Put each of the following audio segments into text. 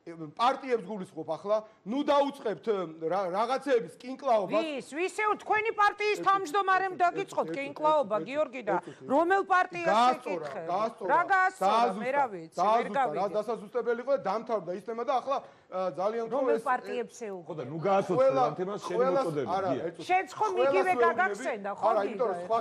პარტიებს გულისხმობ ახლა, ნუ დაუწყებთ რაღაცების კინკლაობას. ვისეო თქვენი პარტიის თავმჯდომარემ დაგიწყოთ კინკლაობა, გიორგი და რომელ პარტიას ეკითხე? რა გაასწორა, მე რა ვიცი, ვერ გავიგე. რა დასაზუსტებელი იყო და დამთავრდა ის თემა და ახლა ძალიან რომელ პარტიებს ეუბნება? ხო და ნუ გაასწორე ამ თემას შენ მოწოდები. შენც ხომ იგივე გაგახსენდა, ხო? არა, იმიტომ რომ სხვა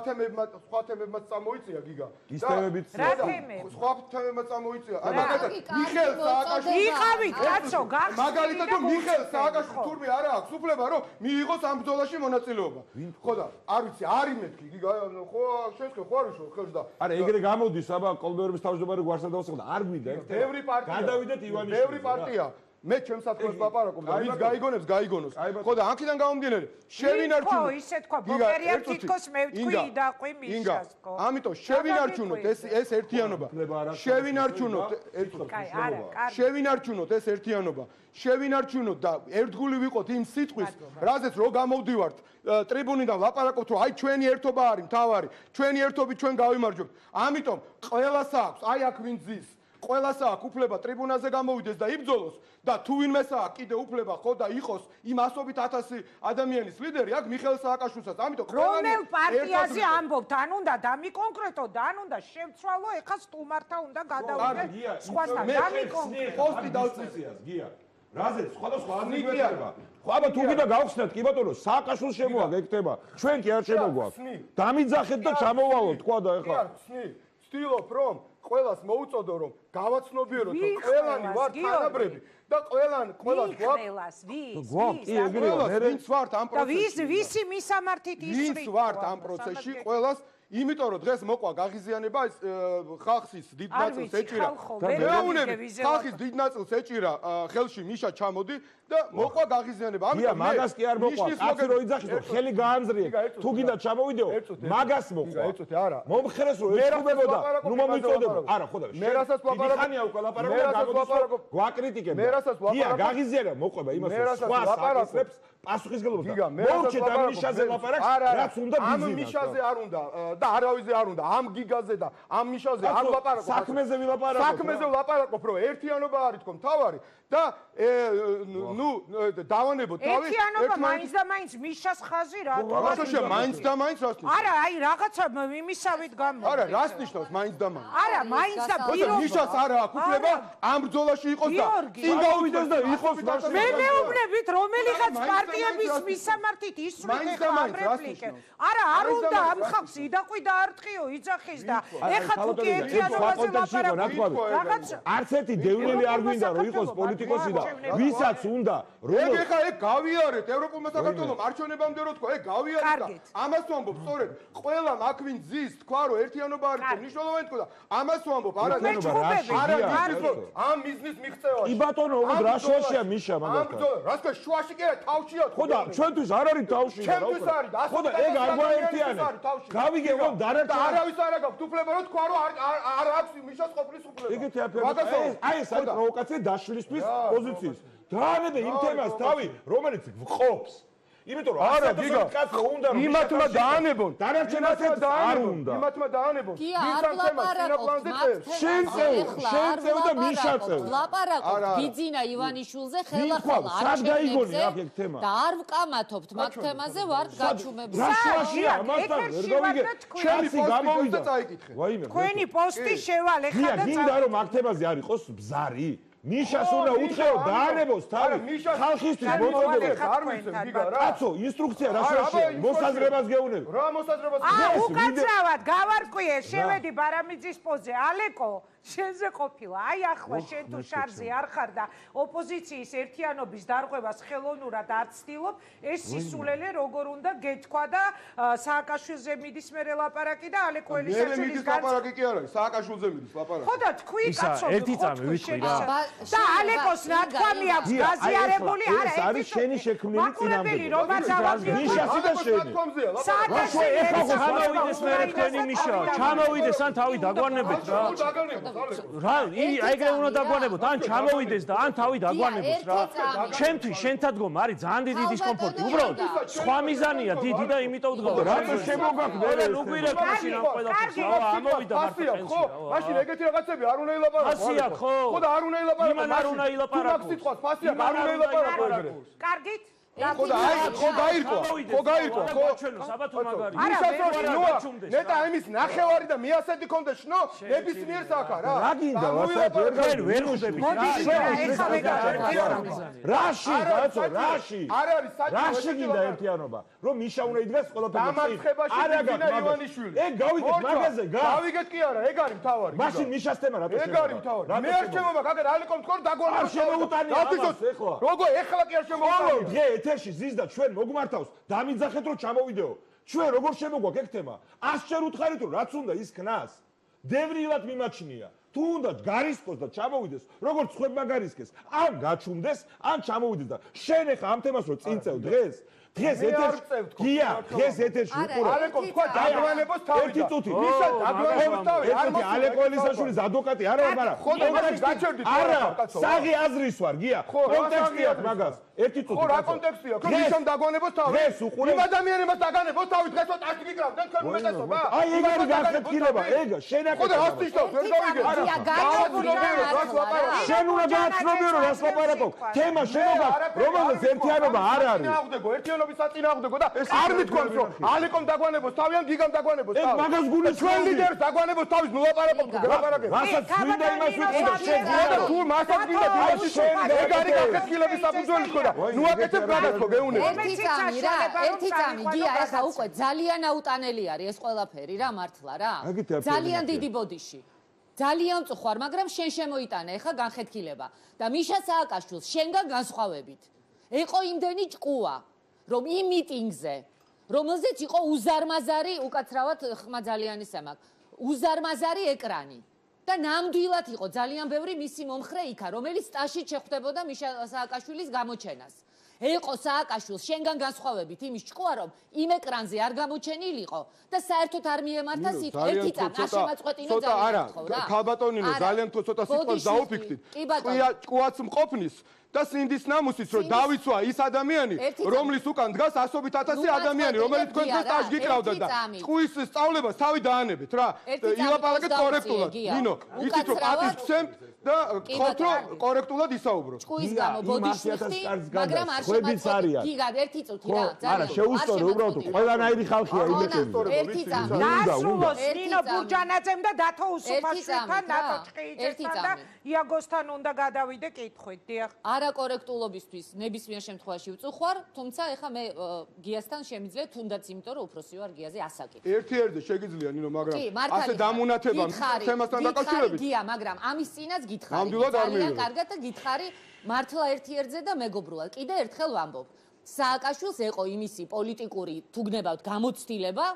თემებმაც წამოიწია გიგა. ის თემებიც რა თემები? სხვა თემებმაც წამოიწია. აი მაგალითად მიხეილ სააკაშვილი იყავით, კაცო, გახსნით. მაგალითად რომ მიხეილ სააკაშვილი თურმე არა აქვს უფლება რომ მიიღოს ამ ბრძოლაში მონაწილეობა. ხო და არ ვიცი, არის მეთქი გიგა, ხო შეცხე ხო არის ხელს და არა ეგრე გამოდის აბა კოლბეურების თავმჯდომარე გვარსა დავსახდა არ გვიდა ეგ თემა. ბევრი პარტია. გადავიდეთ ივანიშვილს. ბევრი პარტია. მე ჩემს საფრთხეს ლაპარაკობ და ვინც გაიგონებს გაიგონოს. ხო და აქედან გამომდინარე შევინარჩუნოთ. ხო ისე თქვა ბოკერია თითქოს მე ვთქვი და ყვი მიშას ხო. ამიტომ შევინარჩუნოთ ეს ერთიანობა. შევინარჩუნოთ შევინარჩუნოთ ეს ერთიანობა. შევინარჩუნოთ და ერთგული ვიყოთ იმ სიტყვის, რაზეც რო გამოვდივართ ტრიბუნიდან ლაპარაკობთ რომ აი ჩვენი ერთობა არის მთავარი. ჩვენი ერთობით ჩვენ გავიმარჯვებთ. ამიტომ ყველას აქვს აი აქ ვინ ძის ყველას აქვს უფლება ტრიბუნაზე გამოვიდეს და იბრძოლოს და თუ ვინმეს აქვს კიდე უფლება ხო და იყოს იმ 100,000 ადამიანის ლიდერი აქ მიხეილ სააკაშვილსაც. ამიტომ რომელ პარტიაზე ამბობთ? ან უნდა დამიკონკრეტო და ან უნდა შევცვალო ეხა სტუმართა უნდა გადავიდეთ სხვასთან დამიკონკრეტო. პოსტი დავწესიას გია. რაზეც სხვადასხვა აზრია. ხო აბა თუ კიდე გავხსნათ კი ბატონო სააკაშვილს შემოაგ ეგ თემა. ჩვენ კი არ შემოგვაქვს. დამიძახეთ და ჩამოვალოთ თქვა და ეხლა. ვცდილობ რომ ყველას მოუწოდო რომ გავაცნობიეროთ რომ ყველანი ვართ თანაბრები და ყველას გვაქვს ვინც ვართ ამ პროცესში და ვისი მისამართით ისვრით ვინც ვართ ამ პროცესში ყველას იმიტომ რომ დღეს მოყვა გაღიზიანება ხალხის დიდ ნაწილს ეჭირა ხალხის დიდ ნაწილს ეჭირა ხელში მიშა ჩამოდი და მოყვა გაღიზიანება ამიტომ მაგას კი არ მოყვა კაცი რო იძახის რომ ხელი გაამზრიე თუ გინდა ჩამოვიდეო მაგას მოყვა ეწოთი არა მომხრეს რო ეცუბებოდა ნუ მომიწოდებო არა ხო და მე რასაც ლაპარაკობ ხანია უკვე ლაპარაკობ გვაკრიტიკებ გია გაღიზიანება მოყვება იმას რომ სხვა საკითხებს პასუხისგებლობა მოვჭე და მიშაზე ლაპარაკს რაც უნდა ბიზნესს ამ მიშაზე არ უნდა და არავიზე არ უნდა ამ გიგაზე და ამ მიშაზე არ ვლაპარაკობ საქმეზე ვილაპარაკობ საქმეზე ვლაპარაკობ რომ ერთიანობა არის თქო მთავარი და ნუ დავანებოთ თავი ერთიანობა მაინც და მაინც მიშას ხაზი რა თქო მაინც და მაინც რას ნიშნავს არა აი რაღაცა იმისავით გამო არა რას ნიშნავს მაინც და მაინც არა მაინც და ბირო მიშას არა აქვს უფლება ამ ბრძოლაში იყოს და წინ გავიდეს და იყოს მე მეუბნებით რომელიღაც პარტიების მისამართით ისვრით ეხლა ამ რეპლიკებს არა არ უნდა ამ ხალხს იდაყვი და არტყიო იძახის და ეხლა თუ კი ერთიანობაზე ლაპარაკობთ რაღაც არც ერთი დევნილი არ გვინდა რომ იყოს პოლიტიკოსი და ვისაც უნდა რომ ეხლა ეგ გავიარეთ ევროპულმა საქართველოს არჩევნებამდე რო თქვა ეგ გავიარეთ და ამას ვამბობ სწორედ ყველამ აქ ვინ ძის თქვა რომ ერთიანობა არის და მნიშვნელოვანი თქვა და ამას ვამბობ არა ამ მიზნის მიღწევა კი ბატონო უბრალოდ რა შუაშია მიშა მაგალითად რა თქვა შუაში კი არა თავშია ხო და ჩვენთვის არ არის თავში ჩვენთვის არის ხო და ეგ არ გვაერთიანებს გავიგე რომ დანარჩენ არავის არ აქვს უფლება რომ თქვა რომ არ აქვს მიშას ყოფნის უფლება ეგეთი აფერია აი ეს არის პროვოკაცია დაშლისთვის პოზიციის დაანებე იმ თემას თავი რომელიც ვყოფს იმიტომ რომ არა გიგა იმათმა დაანებონ დანარჩენაცაც არ უნდა იმათმა დაანებონ ვინც ამ თემას შენ წევ და მიშა წევ ლაპარაკობთ ბიძინა ივანიშვილზე ხელახლა არჩევნებზე და არ ვკამათობთ მაგ თემაზე ვართ გაჩუმებული რა შუაშია ამასთან ვერ გავიგე ჩემი გამოვიდა ვაიმე თქვენი პოსტი შევალ ეხლა და გინდა რომ მაგ თემაზე არ იყოს ბზარი მიშას უნდა უთხრეო დაანებოს თავი ხალხისთვის მოწოდებას არ ვიცი გიგა რა კაცო ინსტრუქცია რა შეშია მოსაზრებას გეუნები რა მოსაზრებას უკაცრავად გავარკვიე შევედი ბარამიძის პოზე ალეკო შენზე ყოფილა აი ახლა შენ თუ შარზე არ ხარ და ოპოზიციის ერთიანობის დარღვევას ხელოვნურად არ ცდილობ ეს სისულელე როგორ უნდა გეთქვა და სააკაშვილზე მიდის მე ლაპარაკი და ალეკო ელისაძელის ლაპარაკი კი არა სააკაშვილზე მიდის ლაპარაკი ხო და თქვი კაცო ერთი წამი ვიტყვი რა და ალეკოს ნათქვამი აქვს გაზიარებული არა ეს არის შენი შექმნილი წინამდებობა რომ არ დავაგდო მიშასი და შენი სააკაშვილს ჩამოვიდეს მე თქვენი მიშა ჩამოვიდეს ან თავი დაგვარნებით რა რა ეგრე უნდა დაგვანებოთ ან ჩამოვიდეს და ან თავი დაგვანებოს რა ჩემთვის შენთან დგომა არის ძალიან დიდი დისკომფორტი უბრალოდ სხვა მიზანია დიდი და იმიტომ ვდგავ რატო შემოგაქვს მე უგვირებ ისინი ამ ყველაფერს რა ამოვიდა მარტო ხო მაშინ ეგეთი რაღაცები არ უნდა ილაპარაკო ფასია ხო ხო და არ უნდა ილაპარაკო იმან არ უნდა ილაპარაკო თუ მაგ სიტყვას ფასია არ უნდა ილაპარაკო ეგრე კარგით ხო და აი ხო გაირკვა ხო ჩვენო საბათო მაგარი ნეტა იმის ნახევარი და მიასეთი კონდეს შნო ნებისმიერ საქა რა რა გინდა ვასაუბრობ ვერ ხვდებით რაში კაცო რაში არ არის საჭირო რაში გინდა ერთიანობა რომ მიშა უნდა იდგას ყველაფერი დამარცხებაში გინა ივანიშვილი ეგ გავიგეთ მაგაზე გავიგეთ კი არა ეგ არის მთავარი მაშინ მიშას თემა რატო ეგ არის მთავარი მე არ შემოვა გაგერ ალიკომ თქო დაგვანებო არ შემოუტანია ამას ეხლა როგორ ეხლა კი არ შემოუტანია დღე ეთერში ზის და ჩვენ მოგმართავს დამიძახეთ რომ ჩამოვიდეო ჩვენ როგორ შემოგვაქვს ეგ თემა 100 ჯერ უთხარით რომ რაც უნდა ის ქნას დევნილად მიმაჩნია თუ უნდა გარისკოს და ჩამოვიდეს როგორც ხვებმა გარისკეს ან გაჩუმდეს ან ჩამოვიდეს და შენ ეხა ამ თემას რო წინწევ დღეს ეთერში გია დღეს ეთერში უყურე ალეკო თქვა დაგვანებოს თავი ერთი წუთი მიშა დაგვანებოს თავი არ მოხდა ალეკო ელისაშვილის ადვოკატი არა მაგრამ ხო და მაშინ გაჩერდით არა საღი აზრის ვარ გია კონტექსტი აქვს მაგას ერთი წუთი ხო რა კონტექსტია ხო მიშამ დაგვანებოს თავი დღეს უყურე იმ ადამიანებს დაგანებოს თავი დღეს ვარ ტაშკი გიკრავდნენ თქვენ უმეტესობა აი ეგ არის გახეთქილება ეგ შენაკეთ ხო და ასტიშტავს ვერ გავიგეთ შენ უნდა გააცნობიერო რას ლაპარაკობ თემა შენოგაქვს რომელზეც ერთიანობა არ არის ერთიანობის საწინააღმდეგო და არ მithქვამს რომ ალეკომ დაგვანებოს თავი ან გიგამ დაგვანებოს თავი ეგ მაგას გულის ჩვენ ლიდერს დაგვანებოს თავის ნუ ლაპარაკობ თუ გელაპარაკებ რასაც გვინდა იმას ვიტყვი და შენ და თუ მასაც გინდა დიმაში შენ ეგ არის გახეთქილების საფუძველი ხო და ნუ აკეთებ გადაწყო გეუნებ ერთი წამი გია ეხა უკვე ძალიან აუტანელი არის ეს ყველაფერი რა მართლა რა ძალიან დიდი ბოდიში ძალიან წუხარ მაგრამ შენ შემოიტანე ეხა განხეთქილება და მიშა სააკაშვილს შენგან განსხვავებით იყო იმდენი ჭკუა რომ იმ მიტინგზე რომელზეც იყო უზარმაზარი უკაცრავად ხმა ძალიან ისე მაქვს უზარმაზარი ეკრანი და ნამდვილად იყო ძალიან ბევრი მისი მომხრე იქა რომელიც სტაშით შეხვდებოდა მიშა სააკაშვილის გამოჩენას იყო სააკაშვილს შენგან განსხვავებით იმის ჭკუა რომ იმ ეკრანზე არ გამოჩენილიყო და საერთოდ არ მიემართა სიტყვა ერთი წამ არ შემაწყვეტინო ძალიან ხო რა ქალბატონინო ძალიან თუ ცოტა სიტყვას დაუფიქრით ჭკუაც მყოფნის და სინდის ნამუსის რომ დავიცვა ის ადამიანი რომლის უკან დგას 100.000 ადამიანი რომელიც თქვენ დღეს ტაშ გიკრავდა და ჭკუის სწავლებას თავი დაანებეთ რა ილაპარაკეთ კორექტულად ნინო იცით რომ პატის გცემთ და ხოთ რომ კორექტულად ისაუბრო ჭკუის გამო ბოდიში ხდი მაგრამ არ შემაწყვეტინე გიგად ერთი წუთი რა არა შეუსწორო უბრალოდ ყველანაირი ხალხია იმეთები ერთი წამი დაასრულოს ნინო ბურჯანაძემ და დათო უსუფაშვილთან დათო ჭყიჭესთან და იაგოსთან უნდა გადავიდე კითხვით დიახ არა კორექტულობისთვის ნებისმიერ შემთხვევაში ვწუხარ, თუმცა ეხა მე გიასთან შემიძლია თუნდაც იმიტომ რომ უფროსი ვარ გიაზე ასაკი. ერთ-ერთზე შეგიძლია ნინო, მაგრამ ასე დამუნათება თემასთან დაკავშირებით. გია, მაგრამ ამის წინაც გითხარი. ნამდვილად არ მივიღე. კარგად და გითხარი მართლა ერთ-ერთზე და მეგობრულად. კიდე ერთხელ ვამბობ. სააკაშვილს ეყო იმისი პოლიტიკური თუ გნებავთ გამოცდილება,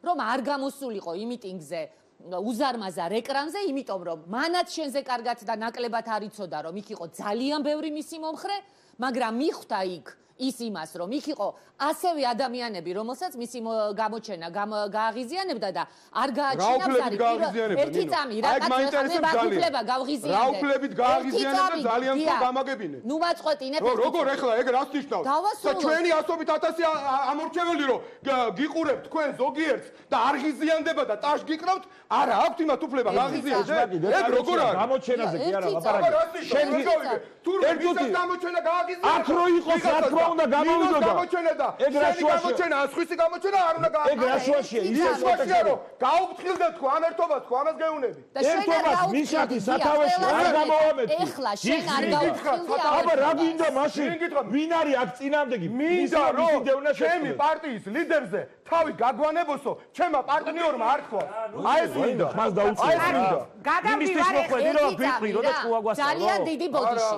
რომ არ გამოსულიყო იმ მიტინგზე უზარმაზარ ეკრანზე, იმიტომ რომ მანაც შენზე კარგად და ნაკლებად არ იცოდა რომ იქ იყო ძალიან ბევრი მისი მომხრე, მაგრამ მიხვდა იქ ის იმას რომ იქ იყო ასევე ადამიანები, რომელსაც მისი გამოჩენა გააღიზიანებდა და არ გააჩინებს ერთი წამი რა მაგუფლება გავღიზიანე. რა უფლებით გააღიზიანებდა ძალიან თო გამაგებინე. ნუ ვაწყვეტინებ. როგორ ეხლა ეგ რას ნიშნავს? და ჩვენი 100.000 ამორჩეველი რომ გიყურებთ თქვენ ზოგიერთს და არ ღიზიანდება და ტაშ გიკრავთ, არა აქვთ იმათ უფლება გააღიზიანდეს. ეგ როგორ არის? გამოჩენაზე კი არა ლაპარაკი. შენ გიგავიდე. თუ რეგისტრ გამოჩენა გააღიზიანდა. აქ რო იყოს, აქ რო უნდა გამოვიდოდა. გამოჩენა და შენი გამოჩენა, სხვისი გამოჩენა არ უნდა გააღიზიანდეს. ეგ რა შუაშია? ის შუაშია რომ გაუფრთხილდეთ ხო ამ ერთობას ხო ამას გეუნები. ერთობას მიშათი სათავეში არ გამოვამეთქი. ეხლა შენ არ გაუფრთხილდი. აბა რა გინდა მაშინ? ვინ არის აქ წინამდეგი? მინდა რომ ჩემი პარტიის ლიდერზე თავი გაგვანებოსო, ჩემმა პარტნიორმა არ თქვა. აი ეს მინდა. მას დაუწყო. იმისთვის მოხვედი რომ ვიყრი რომ და ჭკუა გვასწავლო. ძალიან დიდი ბოდიში.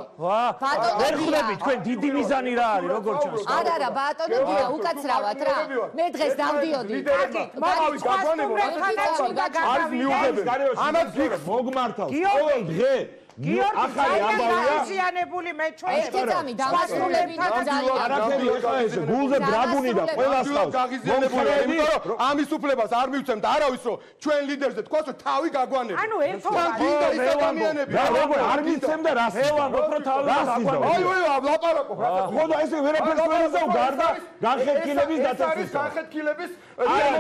ვერ ხვდებით თქვენ დიდი მიზანი რა არის როგორ ჩანს? არა ბატონო გია უკაცრავად რა. მე დღეს დავდიოდი. მაგავი გაგვანებო. არის მიუღებელი. ამას მოგმართავს. ყოველ დღე ახალი ამბავია ზიანებული მე ჩვენ ერთი წამი დამასრულებიდან ძალიან არაფერი ეხლა ეს გულზე დრაგუნი და ყველას თავს გაღიზიანებულია, იმიტომ რომ ამის უფლებას არ მივცემთ არავის, რომ ჩვენ ლიდერზე თქვას, რომ თავი გაგვანებით. ანუ ერთობად გინდა ის ადამიანები. როგორ არ მიცემ და რას ვამბობ, რომ თავი აი, ლაპარაკობ. ხო და ესე ვერაფერს ვერ იზავ გარდა განხეთქილების დაწესებისა. განხეთქილების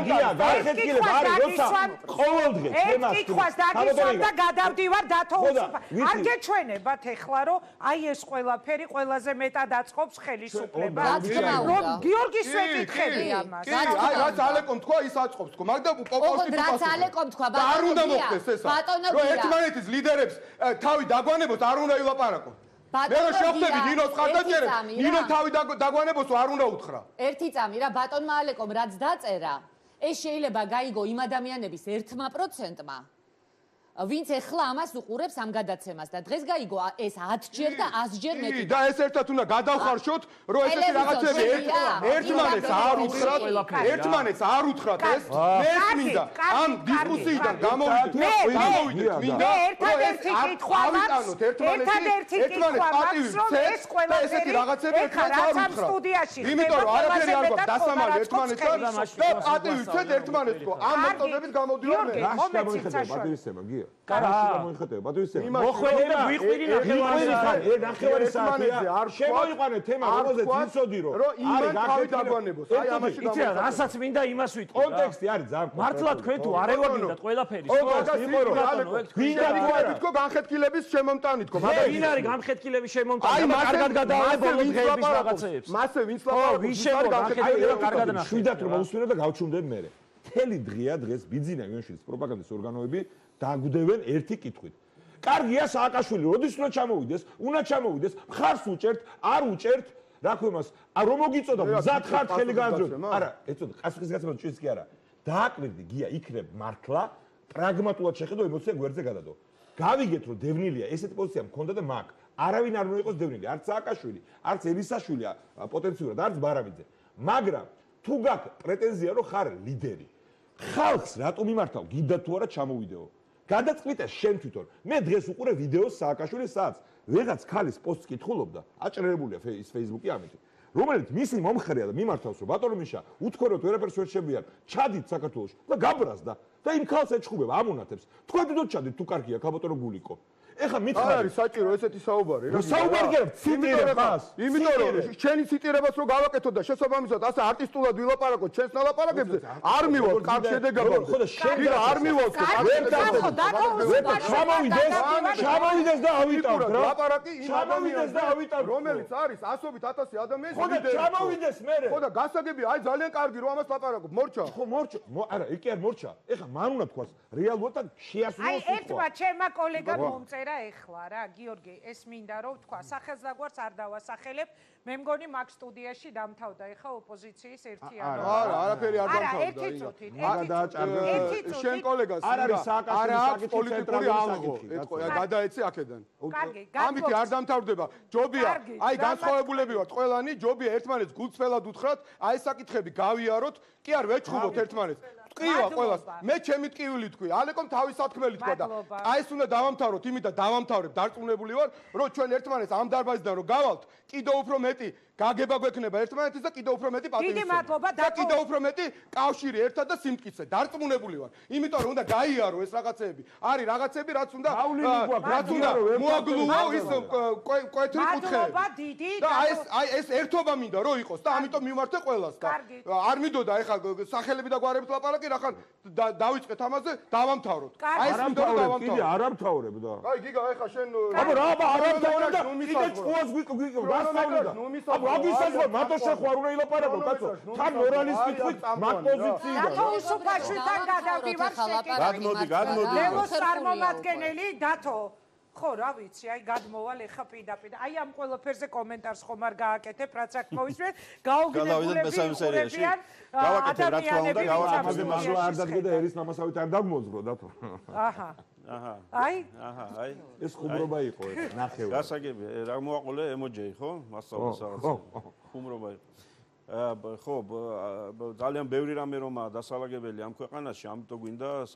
გია განხეთქილება არის როცა ყოველდღე თემას კითხვას დაგისვამ და გადავდივარ დათო უცბა. არ გეჩვენებათ ეხლა რომ აი ეს ყველაფერი ყველაზე მეტად აწყობს ხელისუფლებას. რომ გიორგის ვეკითხები ამას. აი რაც ალეკომ თქვა ის აწყობს თქო. მაგრამ პოპოვსკი თქვა. რაც ალეკომ თქვა არ უნდა მოხდეს ესა. რომ ერთმანეთის ლიდერებს თავი დაგვანებოს არ უნდა ილაპარაკონ. მე რო შევხვდები ნინოს ხარდაჭერებს, ნინო თავი დაგვანებოს არ უნდა უთხრა. ერთი წამი რა ბატონმა ალეკომ რაც დაწერა, ეს შეიძლება გაიგო იმ ადამიანების 1%-მა, ვინც ეხლა ამას უყურებს ამ გადაცემას და დღეს გაიგო ეს 10-ჯერ და 100-ჯერ მეტი. და ეს ერთად უნდა გადავხარშოთ, რომ ესეთი რაღაცები ერთმანეთს არ უთხრათ, ერთმანეთს არ უთხრათ ეს. მე მინდა ამ დისკუსიიდან გამოვიდეთ. მინდა ერთადერთი კითხვა მაქვს, ერთადერთი კითხვა მაქვს, რომ ეს ყველაფერი რაღაცები ერთმანეთს არ უთხრათ. იმიტომ რომ არაფერი არ გვაქვს დასამალი ერთმანეთთან და პატივი ვცეთ ერთმანეთს თქო. ამ მეთოდებით გამოვდივარ მე. პატივისცემა გია. კარაში მოიხატება პატივისცემა. მოხვედრა ვიყვირი ნახევარი საათია. შემოიყვანე თემა, რომელზეც ვიცოდი რომ არის თავი დაგვანებოს. აი ამაში იცი რა, რასაც მინდა იმას ვიტყვი. კონტექსტი არის ძალიან მართლა თქვენ თუ არ ევაგინდათ ყველაფერი. ვინ არის თქო განხეთქილების შემომტანი თქო. მაგრამ ვინ არის განხეთქილების შემომტანი? კარგად გადავალე ბოლო დღეების რაღაცეებს. მასე ვინც ლაპარაკობს. ვინ შემოგანხეთქილება კარგად ნახე. შვიდათ რომ მოусმინო და გავჩუმდები მე. მთელი დღეა დღეს ბიძინა გენშვილის პროპაგანდის ორგანოები დაგვდევენ ერთი კითხვით. კარგია სააკაშვილი, როდის უნდა ჩამოვიდეს, მხარს უჭერთ, არ უჭერთ, რა ქვია მას, რომ მოგიწოდა მზად ხართ ხელი გააძროთ. არა, ეცოდა, ყასხის გაცემა ჭრის კი არა. დააკვირდი გია იქნებ მართლა პრაგმატულად შეხედო ემოცია გვერდზე გადადო. გავიგეთ რომ დევნილია, ესეთი პოზიცია მქონდა და მაგ. არავინ არ მოიყოს დევნილი, არც სააკაშვილი, არც ელისაშვილი პოტენციურად, არც ბარავიძე. მაგრამ თუ გაქვს პრეტენზია რომ ხარ ლიდერი, ხალხს რატომ იმართავ, გინდა თუ არა ჩამოვიდეო. გადაწყვიტე შენ თვითონ. მე დღეს უყურე ვიდეოს სააკაშვილის სადაც ვიღაც ქალის პოსტს კითხულობდა, აჭრელებულია ის Facebook-ი ამით, რომელიც მისი მომხრეა და მიმართავს რომ ბატონო მიშა, უთქოროთ ვერაფერს ვერ შევიან, ჩადით საქართველოში და გაბრაზდა და იმ ქალს ეჩხუბება, ამონათებს. თქვენ თვითონ ჩადით თუ კარგია ქაბატონო გულიკო. ეხა მითხარი არის საჭირო ესეთი საუბარი რა. საუბარი ციტირებას. იმიტომ რომ ჩვენი ციტირებას რო გავაკეთოთ და შესაბამისად ასე არტისტულად ვილაპარაკოთ ჩვენს ნალაპარაკებზე, არ მივალთ კარგ შედეგებამდე. ხო და შენ არ მივალთ ჩამოვიდეს და ავიტავთ რა. ლაპარაკი იმ ჩამოვიდეს და ავიტავთ, რომელიც არის ასობით 1000 ადამიანის ხო და ჩამოვიდეს მე. ხო და გასაგები აი ძალიან კარგი რომ ამას ლაპარაკობ. მორჩა. ხო მორჩა. არა, იქ არ მორჩა. ეხა მან უნდა თქვას რეალურად შეასრულოს. აი ერთმა ჩემმა კოლეგამ მომწერა ეხლა რა, გიორგი, ეს მინდა რომ თქვა, სახელსაგვარს არ დავასახელებ. მე მგონი მაგ სტუდიაში დამთავრდა ეხა ოპოზიციის ერთიანობა. არა, არაფერი არ დამთავრდა. არა, ერთი წუთით. შენ კოლეგას არ არის სააკაშვილის საკითხი პოლიტიკური ალღო. გადაეცი აქედან. ამით არ დამთავრდება. ჯობია, აი განსხვავებულები ვართ ყველანი, ჯობია ერთმანეთს გულწრფელად უთხრათ, აი ეს საკითხები გავიაროთ, კი არ ვეჩხუბოთ ერთმანეთს. ტყივა ყველას. მე ჩემი ტყივილი თქვი, ალეკომ თავის სათქმელი თქვა და აი ეს უნდა დავამთავროთ, იმით და დავამთავრებ, დარწმუნებული ვარ, რომ ჩვენ ერთმანეთს ამ დარბაზიდან რომ გავალთ, კიდევ უფრო მეტი გაგება გვექნება ერთმანეთის და კიდევ უფრო მეტი პატივისცემა. დიდი მადლობა და კიდევ უფრო მეტი კავშირი ერთად და სიმტკიცე. დარწმუნებული ვარ. იმიტომ რომ უნდა გაიარო ეს რაღაცეები. არის რაღაცები, რაც უნდა მოაგლუო ის კვეთრი კუთხეები. მადლობა დიდი. და აი ეს ერთობა მინდა რომ იყოს და ამიტომ მიმართე ყველას და არ მინდოდა ეხლა სახელები და გვარებით ლაპარაკი, რახან დავიწყეთ ამაზე, დავამთავროთ. აი ეს მინდა რომ დავამთავროთ. კიდე არ ამთავრებ და. აი გიგა ეხლა შენ აბა რა არ ამთავრებ და კიდე ჭკუას გასწავლიდა. აგისაზღვა მათო შეხვარ უნდა ილაპარაკო კაცო თან მორალისტი თქვით მათ პოზიციიდან დათო უსუფაშვილთან გადავდივარ შეკითხებით გადმოდი ლევოს წარმომადგენელი დათო ხო რა ვიცი აი გადმოვალ ეხა პირდაპირ აი ამ ყველაფერზე კომენტარს ხომ არ გააკეთებ რაც აქ მოვისმენ გაუგნებულები უყურებიან ადამიანები ამაზე მაღლა არ დადგე და ერის ნამასავით არ დაგმოძრო დათო აჰა აი ეს ხუმრობა იყო ეს ნახევარი გასაგები რა მოაყოლე ემოჯი ხო მასწავლებელს რაღაც ხუმრობა იყო ხო ძალიან ბევრი რამე რომაა დასალაგებელი ამ ქვეყანაში ამიტომ გვინდა